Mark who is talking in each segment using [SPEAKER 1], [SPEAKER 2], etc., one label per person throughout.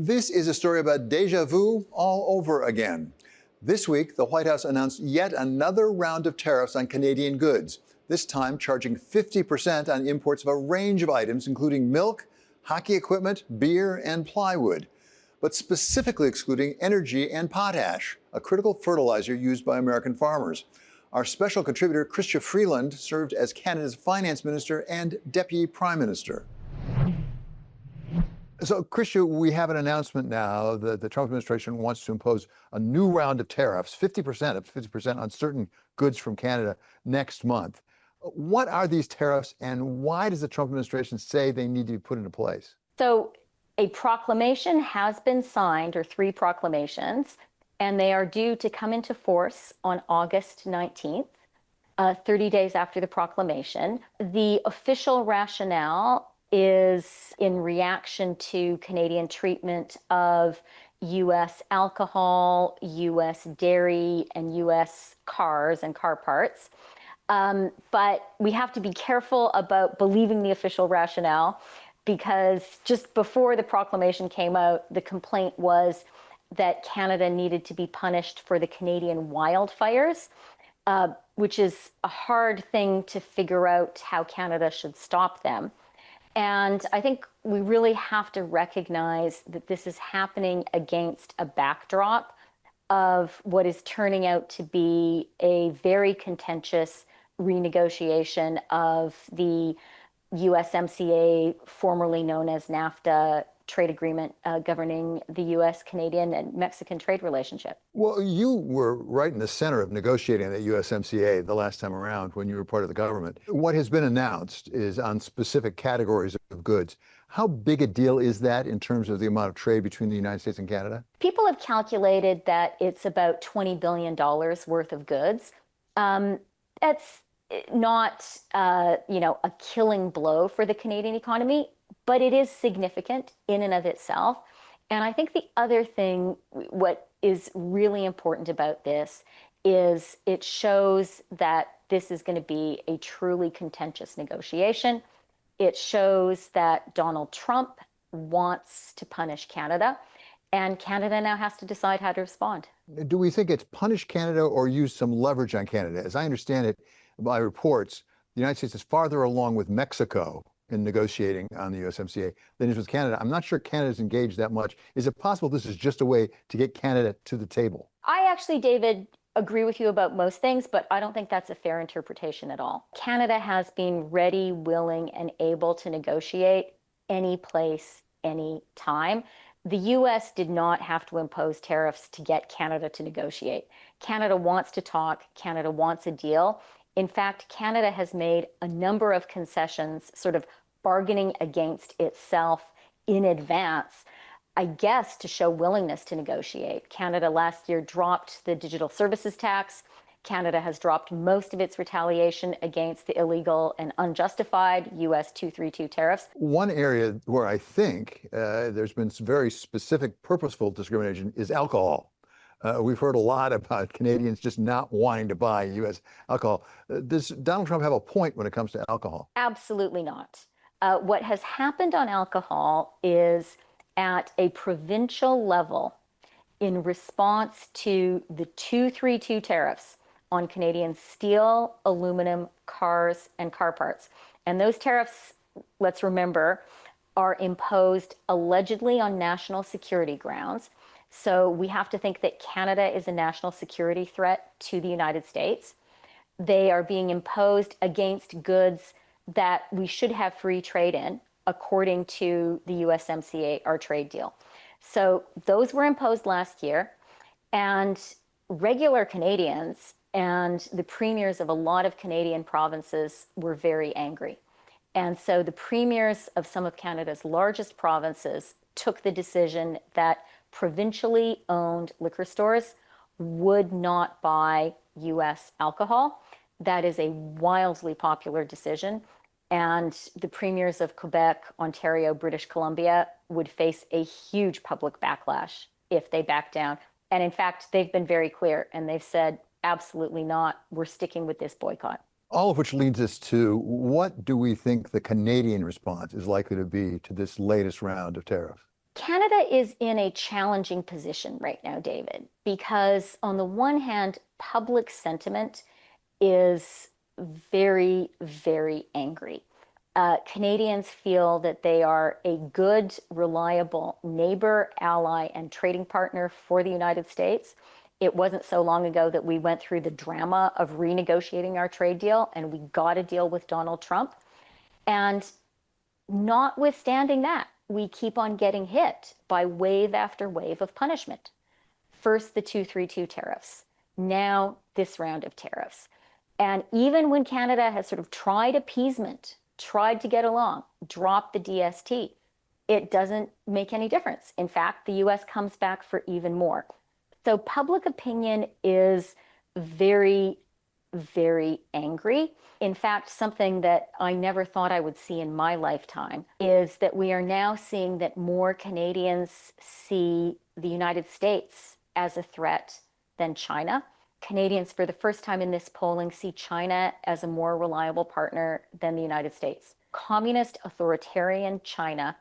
[SPEAKER 1] This is a story about déjà vu all over again. This week, the White House announced yet another round of tariffs on Canadian goods, this time charging 50% on imports of a range of items, including milk, hockey equipment, beer, and plywood, but specifically excluding energy and potash, a critical fertilizer used by American farmers. Our special contributor, Chrystia Freeland, served as Canada's finance minister and deputy prime minister. So, Chrystia, we have an announcement now that the Trump administration wants to impose a new round of tariffs, 50% on certain goods from Canada next month. What are these tariffs, and why does the Trump administration say they need to be put into place?
[SPEAKER 2] So a proclamation has been signed, or 3 proclamations, and they are due to come into force on August 19th, 30 days after the proclamation. The official rationale is in reaction to Canadian treatment of U.S. alcohol, U.S. dairy, and U.S. cars and car parts. But we have to be careful about believing the official rationale, because just before the proclamation came out, the complaint was that Canada needed to be punished for the Canadian wildfires, which is a hard thing to figure out how Canada should stop them. And I think we really have to recognize that this is happening against a backdrop of what is turning out to be a very contentious renegotiation of the USMCA, formerly known as NAFTA, trade agreement governing the U.S., Canadian, and Mexican trade relationship.
[SPEAKER 1] Well, you were right in the center of negotiating the USMCA the last time around when you were part of the government. What has been announced is on specific categories of goods. How big a deal is that in terms of the amount of trade between the United States and Canada?
[SPEAKER 2] People have calculated that it's about $20 billion worth of goods. That's not, a killing blow for the Canadian economy, but it is significant in and of itself. And I think the other thing, what is really important about this, is it shows that this is going to be a truly contentious negotiation. It shows that Donald Trump wants to punish Canada, and Canada now has to decide how to respond.
[SPEAKER 1] Do we think it's punish Canada or use some leverage on Canada? As I understand it, by reports, the United States is farther along with Mexico in negotiating on the USMCA than it is with Canada. I'm not sure Canada's engaged that much. Is it possible this is just a way to get Canada to the table?
[SPEAKER 2] I actually, David, agree with you about most things, but I don't think that's a fair interpretation at all. Canada has been ready, willing, and able to negotiate any place, any time. The U.S. did not have to impose tariffs to get Canada to negotiate. Canada wants to talk. Canada wants a deal. In fact, Canada has made a number of concessions, sort of bargaining against itself in advance, I guess, to show willingness to negotiate. Canada last year dropped the digital services tax. Canada has dropped most of its retaliation against the illegal and unjustified U.S. 232 tariffs.
[SPEAKER 1] One area where I think there's been some very specific, purposeful discrimination is alcohol. We've heard a lot about Canadians just not wanting to buy U.S. alcohol. Does Donald Trump have a point when it comes to alcohol?
[SPEAKER 2] Absolutely not. What has happened on alcohol is at a provincial level, in response to the 232 tariffs on Canadian steel, aluminum, cars, and car parts. And those tariffs, let's remember, are imposed allegedly on national security grounds. So we have to think that Canada is a national security threat to the United States. They are being imposed against goods that we should have free trade in, according to the USMCA, our trade deal. So those were imposed last year, and regular Canadians and the premiers of a lot of Canadian provinces were very angry. And so the premiers of some of Canada's largest provinces took the decision that provincially owned liquor stores would not buy U.S. alcohol. That is a wildly popular decision. And the premiers of Quebec, Ontario, British Columbia would face a huge public backlash if they back down. And in fact, they've been very clear, and they've said, absolutely not. We're sticking with this boycott.
[SPEAKER 1] All of which leads us to, what do we think the Canadian response is likely to be to this latest round of tariffs?
[SPEAKER 2] Canada is in a challenging position right now, David, because on the one hand, public sentiment is very, very angry. Canadians feel that they are a good, reliable neighbor, ally, and trading partner for the United States. It wasn't so long ago that we went through the drama of renegotiating our trade deal, and we got a deal with Donald Trump. And notwithstanding that, we keep on getting hit by wave after wave of punishment. First, the 232 tariffs, now this round of tariffs. And even when Canada has sort of tried appeasement, tried to get along, dropped the DST, it doesn't make any difference. In fact, the US comes back for even more. So public opinion is very, very angry. In fact, something that I never thought I would see in my lifetime is that we are now seeing that more Canadians see the United States as a threat than China. Canadians, for the first time in this polling, see China as a more reliable partner than the United States. Communist, authoritarian China,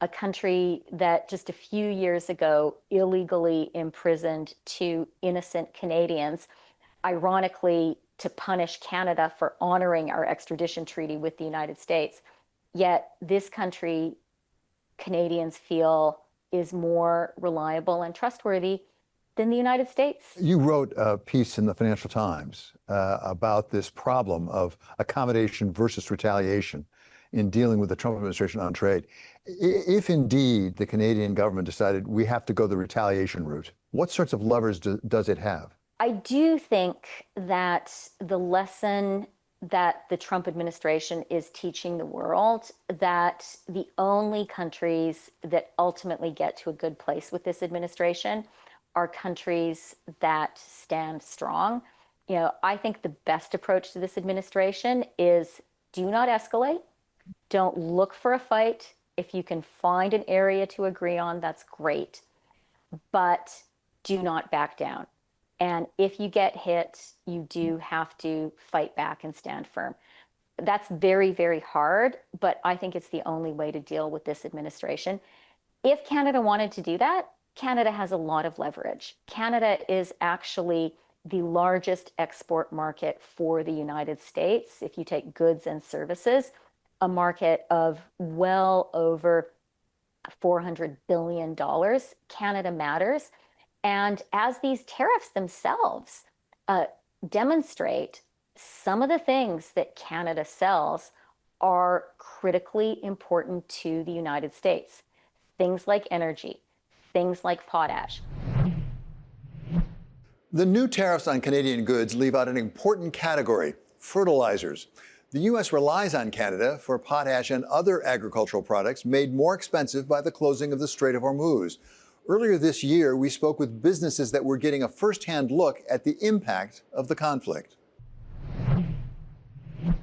[SPEAKER 2] a country that just a few years ago illegally imprisoned two innocent Canadians, ironically, to punish Canada for honoring our extradition treaty with the United States. Yet this country, Canadians feel, is more reliable and trustworthy than the United States.
[SPEAKER 1] You wrote a piece in the Financial Times about this problem of accommodation versus retaliation in dealing with the Trump administration on trade. If indeed the Canadian government decided we have to go the retaliation route, what sorts of levers does it have?
[SPEAKER 2] I do think that the lesson that the Trump administration is teaching the world, that the only countries that ultimately get to a good place with this administration are countries that stand strong. You know, I think the best approach to this administration is do not escalate. Don't look for a fight. If you can find an area to agree on, that's great. But do not back down. And if you get hit, you do have to fight back and stand firm. That's very, very hard, but I think it's the only way to deal with this administration. If Canada wanted to do that, Canada has a lot of leverage. Canada is actually the largest export market for the United States, if you take goods and services, a market of well over $400 billion. Canada matters. And as these tariffs themselves demonstrate, some of the things that Canada sells are critically important to the United States. Things like energy, things like potash.
[SPEAKER 1] The new tariffs on Canadian goods leave out an important category: fertilizers. The U.S. relies on Canada for potash and other agricultural products made more expensive by the closing of the Strait of Hormuz. Earlier this year, we spoke with businesses that were getting a firsthand look at the impact of the conflict.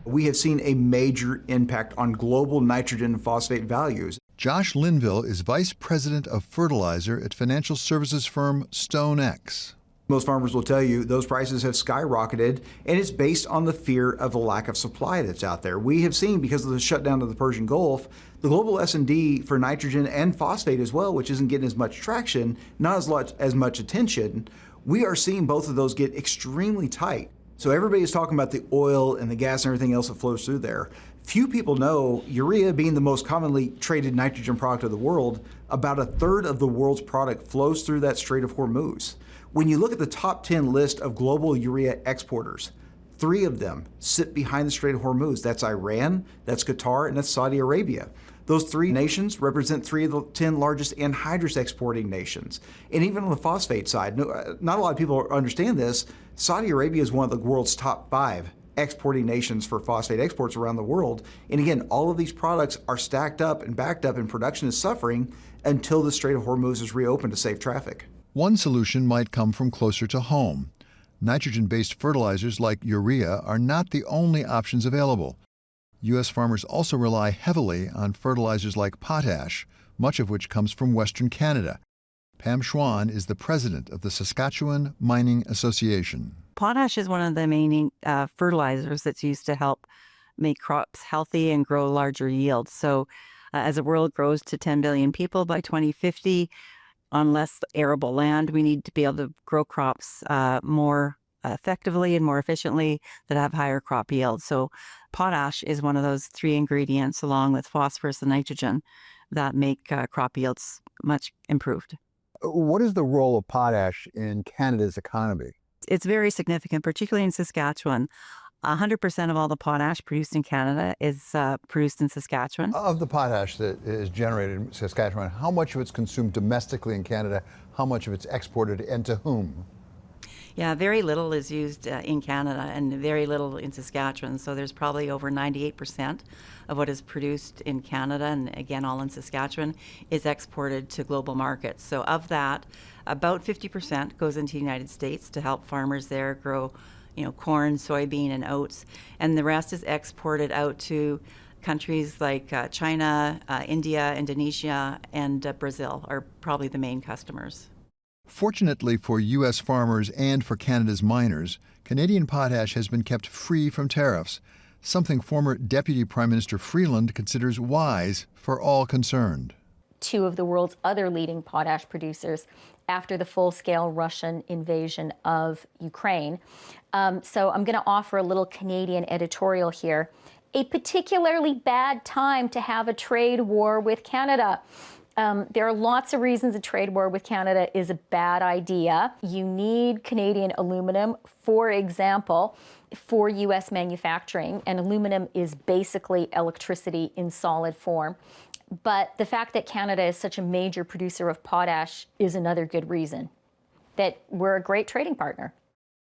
[SPEAKER 3] We have seen a major impact on global nitrogen and phosphate values.
[SPEAKER 1] Josh Linville is vice president of fertilizer at financial services firm StoneX.
[SPEAKER 3] Most farmers will tell you those prices have skyrocketed, and it's based on the fear of the lack of supply that's out there. We have seen, because of the shutdown of the Persian Gulf, the global S&D for nitrogen and phosphate as well, which isn't getting as much traction, not as much attention. We are seeing both of those get extremely tight. So everybody is talking about the oil and the gas and everything else that flows through there. Few people know urea, being the most commonly traded nitrogen product of the world, about a third of the world's product flows through that Strait of Hormuz. When you look at the top 10 list of global urea exporters, 3 of them sit behind the Strait of Hormuz. That's Iran, that's Qatar, and that's Saudi Arabia. Those 3 nations represent 3 of the 10 largest anhydrous exporting nations. And even on the phosphate side, not a lot of people understand this, Saudi Arabia is one of the world's top 5 exporting nations for phosphate exports around the world. And again, all of these products are stacked up and backed up, and production is suffering until the Strait of Hormuz is reopened to safe traffic.
[SPEAKER 1] One solution might come from closer to home. Nitrogen-based fertilizers like urea are not the only options available. U.S. farmers also rely heavily on fertilizers like potash, much of which comes from Western Canada. Pam Schwan is the president of the Saskatchewan Mining Association.
[SPEAKER 4] Potash is one of the main fertilizers that's used to help make crops healthy and grow larger yields. So As the world grows to 10 billion people by 2050, on less arable land, we need to be able to grow crops more effectively and more efficiently that have higher crop yields. So potash is one of those three ingredients, along with phosphorus and nitrogen, that make crop yields much improved.
[SPEAKER 1] What is the role of potash in Canada's economy?
[SPEAKER 4] It's very significant, particularly in Saskatchewan. 100% of all the potash produced in Canada is produced in Saskatchewan.
[SPEAKER 1] Of the potash that is generated in Saskatchewan, how much of it's consumed domestically in Canada? How much of it's exported, and to whom?
[SPEAKER 4] Yeah, very little is used in Canada and very little in Saskatchewan. So there's probably over 98% of what is produced in Canada, and again, all in Saskatchewan, is exported to global markets. So of that, about 50% goes into the United States to help farmers there grow, corn, soybean, and oats. And the rest is exported out to countries like China, India, Indonesia, and Brazil are probably the main customers.
[SPEAKER 1] Fortunately for U.S. farmers and for Canada's miners, Canadian potash has been kept free from tariffs, something former Deputy Prime Minister Freeland considers wise for all concerned.
[SPEAKER 2] Two of the world's other leading potash producers after the full-scale Russian invasion of Ukraine. So I'm going to offer a little Canadian editorial here. A particularly bad time to have a trade war with Canada. There are lots of reasons a trade war with Canada is a bad idea. You need Canadian aluminum, for example, for U.S. manufacturing, and aluminum is basically electricity in solid form. But the fact that Canada is such a major producer of potash is another good reason that we're a great trading partner.